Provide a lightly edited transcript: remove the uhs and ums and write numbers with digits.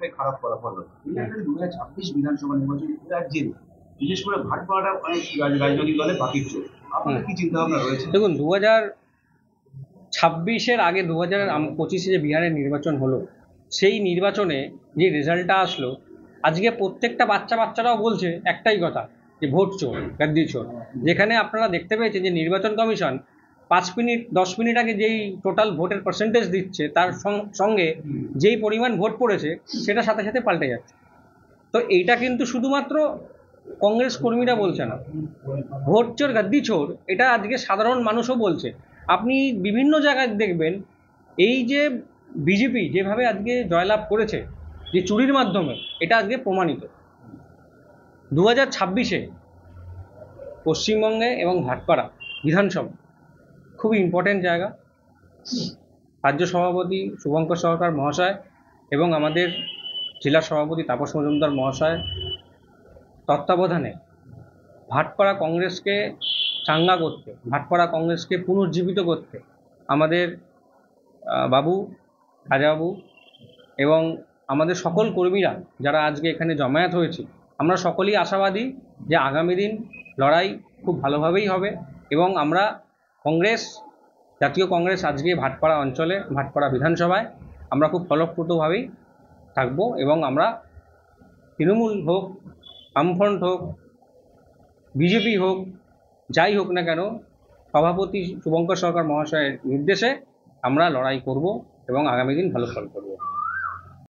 অনেকটাই খারাপ ফলাফল হলো। এই একটা 2026 বিধানসভা নির্বাচন রাজ্যে বিশেষ করে ভাটপাড়াটা অনেক রাজনৈতিক দলে বাকির চোখ। আপনাদের কি চিন্তা ভাবনা রয়েছে? দেখুন, 2026-এর আগে 2025-এ যে বিহারের নির্বাচন হলো, সেই নির্বাচনে যে রেজাল্টটা আসলো, আজকে প্রত্যেকটা বাচ্চারাও বলছে একটাই কথা, যে ভোট চোর, গাদ্দি চোর। যেখানে আপনারা দেখতে পেয়েছেন যে নির্বাচন কমিশন 5 মিনিট 10 মিনিট আগে যেই টোটাল ভোটের পার্সেন্টেজ দিচ্ছে, তার সঙ্গে যেই পরিমাণ ভোট পড়েছে সেটা সাথে সাথে পাল্টে যাচ্ছে। তো এইটা কিন্তু শুধুমাত্র কংগ্রেস কর্মীরা বলছে না, ভোট চোর গাদ্দি চোর এটা আজকে সাধারণ মানুষও বলছে। আপনি বিভিন্ন জায়গায় দেখবেন এই যে বিজেপি যেভাবে আজকে জয়লাভ করেছে যে চুরির মাধ্যমে, এটা আজকে প্রমাণিত। 2026-এ পশ্চিমবঙ্গে এবং ভাটপাড়া বিধানসভা খুবই ইম্পর্টেন্ট জায়গা। রাজ্য সভাপতি শুভঙ্কর সরকার মহাশয় এবং আমাদের জেলা সভাপতি তাপস মজুমদার মহাশয় তত্ত্বাবধানে ভাটপাড়া কংগ্রেসকে চাঙ্গা করতে, ভাটপাড়া কংগ্রেসকে পুনর্জীবিত করতে আমাদের বাবু, রাজাবাবু এবং আমাদের সকল কর্মীরা যারা আজকে এখানে জমায়েত হয়েছে, আমরা সকলেই আশাবাদী যে আগামী দিন লড়াই খুব ভালোভাবেই হবে এবং আমরা কংগ্রেস, জাতীয় কংগ্রেস আজকে ভাটপাড়া অঞ্চলে, ভাটপাড়া বিধানসভায় আমরা খুব ফলপ্রসূভাবেই থাকব এবং আমরা তৃণমূল হোক, বামফ্রন্ট হোক, বিজেপি হোক, যাই হোক না কেন, সভাপতি শুভঙ্কর সরকার মহাশয়ের নির্দেশে আমরা লড়াই করব এবং আগামী দিন ভালো ফল করব।